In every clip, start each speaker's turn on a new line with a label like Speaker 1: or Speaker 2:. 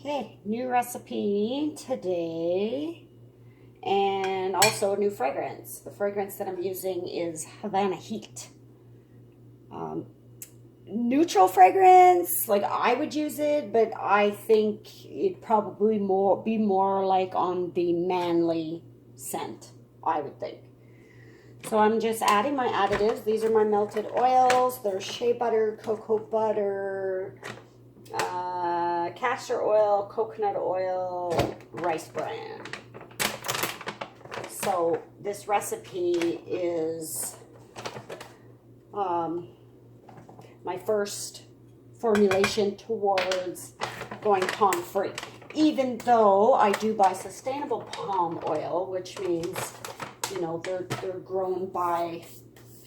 Speaker 1: Okay, new recipe today and also a new fragrance. The fragrance that I'm using is Havana Heat. Neutral fragrance, like I would use it, but I think it'd probably be more like on the manly scent, I would think. So I'm just adding my additives. These are my melted oils. There's shea butter, cocoa butter, castor oil, coconut oil, rice bran. So this recipe is my first formulation towards going palm free. Even though I do buy sustainable palm oil, which means, you know, they're grown by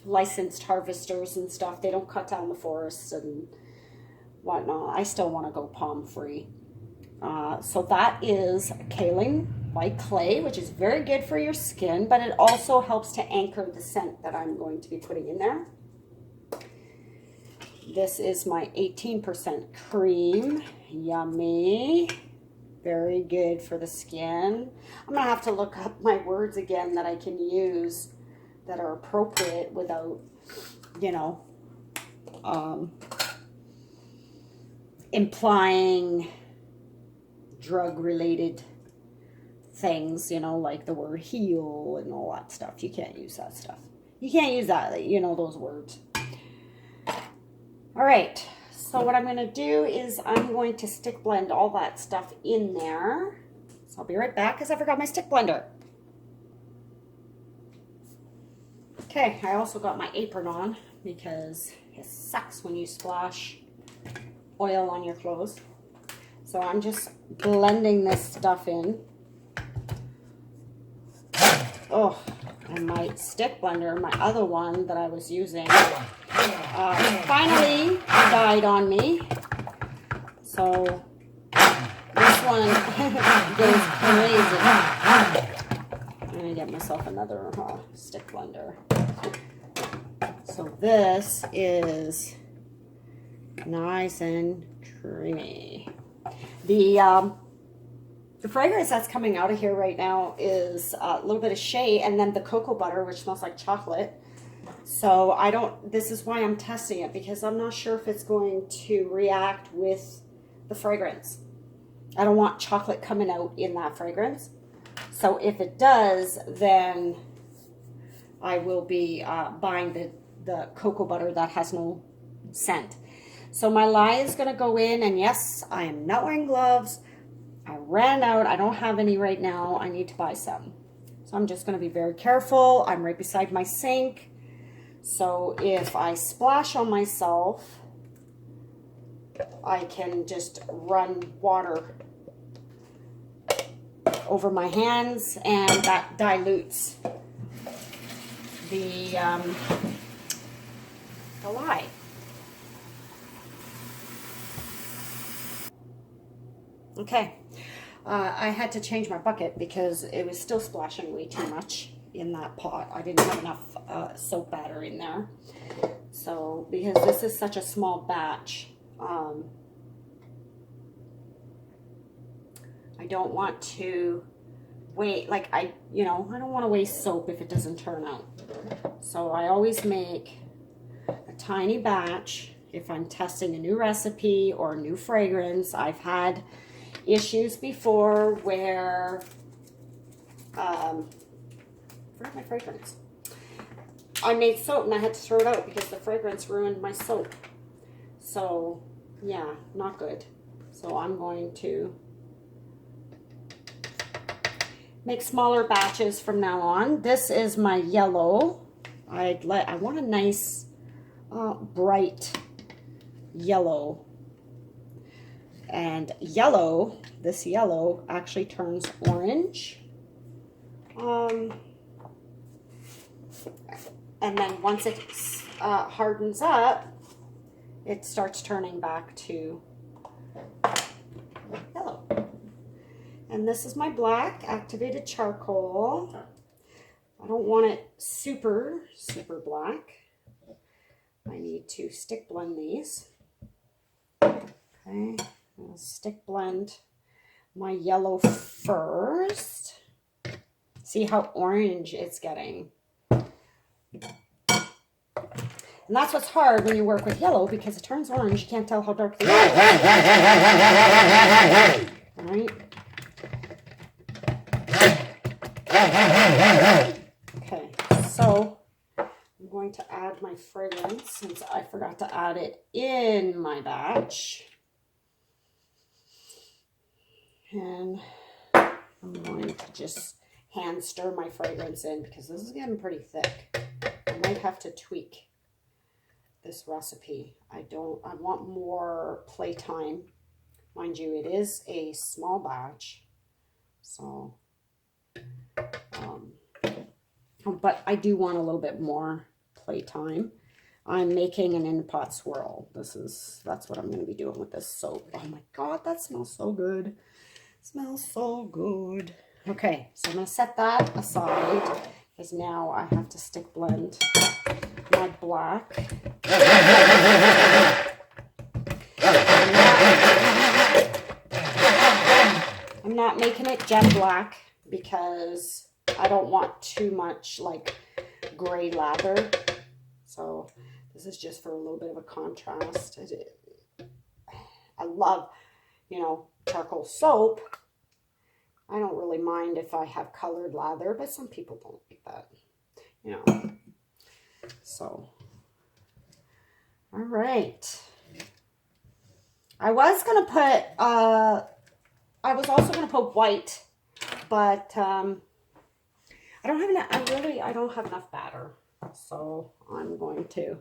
Speaker 1: licensed harvesters and stuff. They don't cut down the forests and whatnot. I still want to go palm free. So that is kaolin white clay, which is very good for your skin, but it also helps to anchor the scent that I'm going to be putting in there. This is my 18% cream. Yummy. Very good for the skin. I'm going to have to look up my words again that I can use that are appropriate without, you know, implying drug-related things, you know, like the word heal and all that stuff. You can't use that stuff. You can't use that, you know, those words. All right, so what I'm going to do is I'm going to stick blend all that stuff in there. So I'll be right back because I forgot my stick blender. Okay, I also got my apron on because it sucks when you splash oil on your clothes. So I'm just blending this stuff in. Oh, and my stick blender, my other one that I was using, finally died on me. So this one goes crazy. I'm gonna get myself another stick blender. So this is nice and creamy. The fragrance that's coming out of here right now is a little bit of shea and then the cocoa butter, which smells like chocolate. So this is why I'm testing it, because I'm not sure if it's going to react with the fragrance. I don't want chocolate coming out in that fragrance. So if it does, then I will be buying the cocoa butter that has no scent. So my lye is going to go in, and yes, I am not wearing gloves. I ran out. I don't have any right now. I need to buy some. So I'm just going to be very careful. I'm right beside my sink. So if I splash on myself, I can just run water over my hands, and that dilutes the lye. Okay, I had to change my bucket because it was still splashing way too much in that pot. I didn't have enough soap batter in there. So, because this is such a small batch, I don't want to I don't want to waste soap if it doesn't turn out. So I always make a tiny batch if I'm testing a new recipe or a new fragrance. I've had issues before where where's my fragrance? I made soap and I had to throw it out because the fragrance ruined my soap. So yeah, not good. So I'm going to make smaller batches from now on. This is my yellow. I want a nice bright yellow. And this yellow actually turns orange. And then once it hardens up, it starts turning back to yellow. And this is my black activated charcoal. I don't want it super, super black. I need to stick blend these. Okay, I'll stick blend my yellow first. See how orange it's getting. And that's what's hard when you work with yellow, because it turns orange. You can't tell how dark the yellow is. All right. Okay, so I'm going to add my fragrance since I forgot to add it in my batch. And I'm going to just hand stir my fragrance in because this is getting pretty thick. I might have to tweak this recipe. I want more playtime. Mind you, it is a small batch. So, but I do want a little bit more playtime. I'm making an in-pot swirl. That's what I'm going to be doing with this soap. Oh my God, that smells so good. It smells so good. Okay, so I'm going to set that aside because now I have to stick blend my black. I'm not making it jet black because I don't want too much like gray lather. So this is just for a little bit of a contrast. I love, charcoal soap. I don't really mind if I have colored lather, but some people don't like that, So, all right. I was going to put, I was also going to put white, but I don't have enough, I don't have enough batter. So I'm going to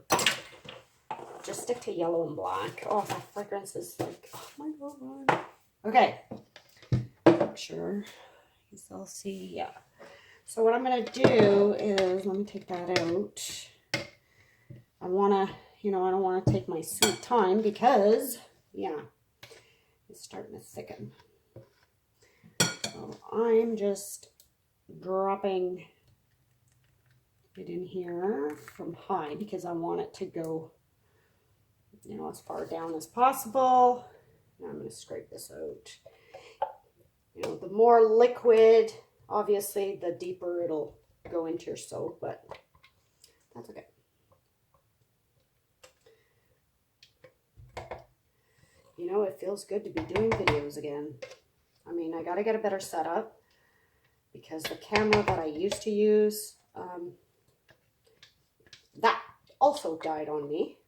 Speaker 1: just stick to yellow and black. Oh, that fragrance is like, oh my God. Okay. Make sure you still see, yeah. So what I'm going to do is, let me take that out. I want to, I don't want to take my sweet time because, yeah, it's starting to thicken. So I'm just dropping it in here from high because I want it to go, as far down as possible. Now I'm going to scrape this out. The more liquid, obviously, the deeper it'll go into your soap, but that's okay. It feels good to be doing videos again. I mean, I got to get a better setup because the camera that I used to use, that also died on me.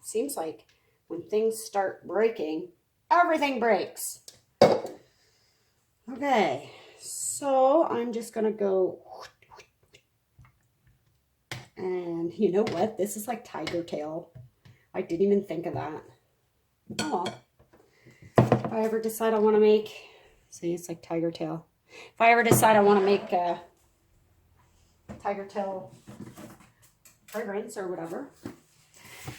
Speaker 1: Seems like when things start breaking, everything breaks. Okay, so I'm just going to go, and you know what? This is like tiger tail. I didn't even think of that. Oh, if I ever decide I want to make, see, it's like tiger tail. If I ever decide I want to make a tiger tail fragrance or whatever.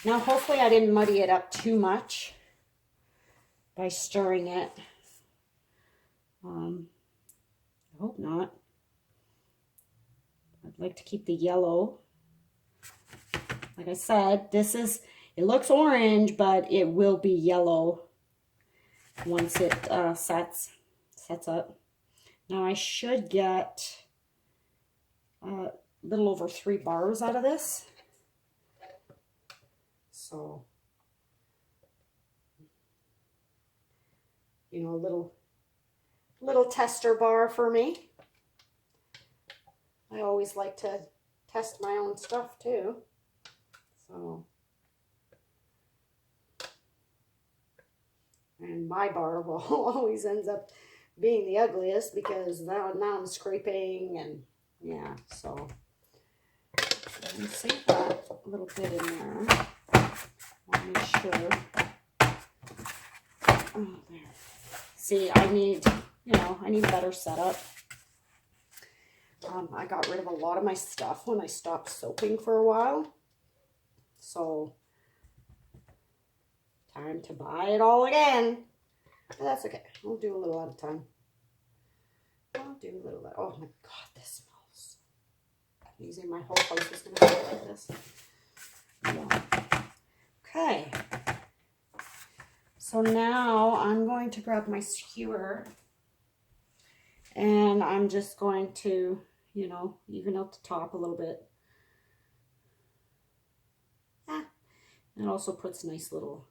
Speaker 1: Now, hopefully I didn't muddy it up too much by stirring it. I hope not. I'd like to keep the yellow. Like I said, it looks orange, but it will be yellow once it sets up. Now I should get a little over 3 bars out of this. So, a little tester bar for me. I always like to test my own stuff too. So, and my bar will always ends up being the ugliest because now I'm scraping and yeah, so let me save that a little bit in there. I'll make sure. Oh, there. See, I need a better setup. I got rid of a lot of my stuff when I stopped soaping for a while. So, time to buy it all again. But that's okay. I'll do a little at a time. Oh my God, this smells amazing. My whole house is going to smell like this. Yeah. Okay. So now I'm going to grab my skewer And I'm just going to, you know, even out the top a little bit. Ah, it also puts nice little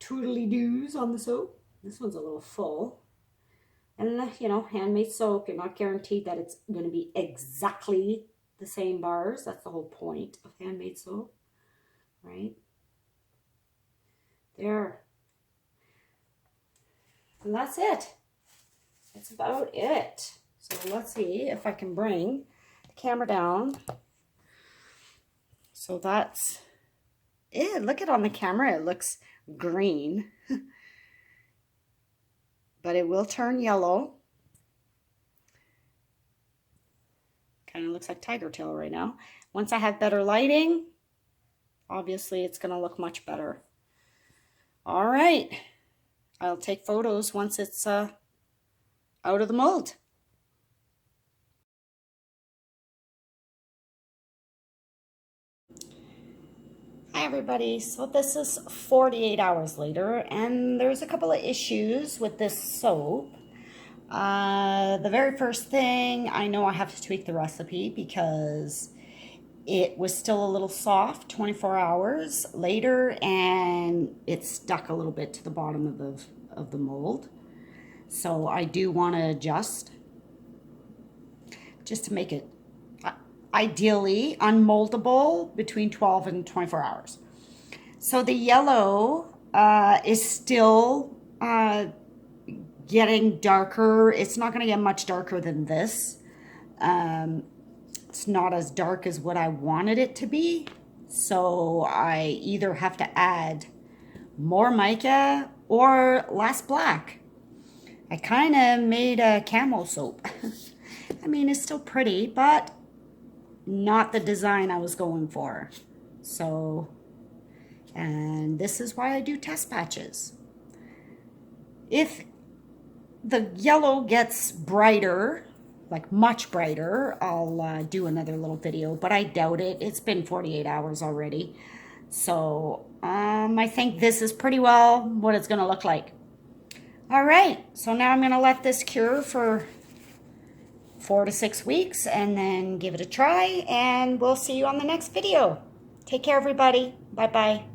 Speaker 1: toodly-doos on the soap. This one's a little full. And, you know, handmade soap, you're not guaranteed that it's going to be exactly the same bars. That's the whole point of handmade soap, right? There. And that's it. That's about it. So let's see if I can bring the camera down. So that's it. Look at on the camera, it looks green. But it will turn yellow. Kind of looks like tiger tail right now. Once I have better lighting, obviously it's going to look much better. All right. I'll take photos once it's out of the mold. Hi everybody. So this is 48 hours later, and there's a couple of issues with this soap. The very first thing, I know I have to tweak the recipe because it was still a little soft 24 hours later, and it stuck a little bit to the bottom of the mold. So I do want to adjust just to make it ideally unmoldable between 12 and 24 hours. So the yellow is still getting darker. It's not going to get much darker than this. It's not as dark as what I wanted it to be. So I either have to add more mica or less black. I kind of made a camo soap. I mean, it's still pretty, but not the design I was going for. So, and this is why I do test batches. If the yellow gets brighter, like much brighter, I'll do another little video, but I doubt it. It's been 48 hours already. So I think this is pretty well what it's going to look like. All right, so now I'm going to let this cure for 4 to 6 weeks and then give it a try, and we'll see you on the next video. Take care, everybody. Bye-bye.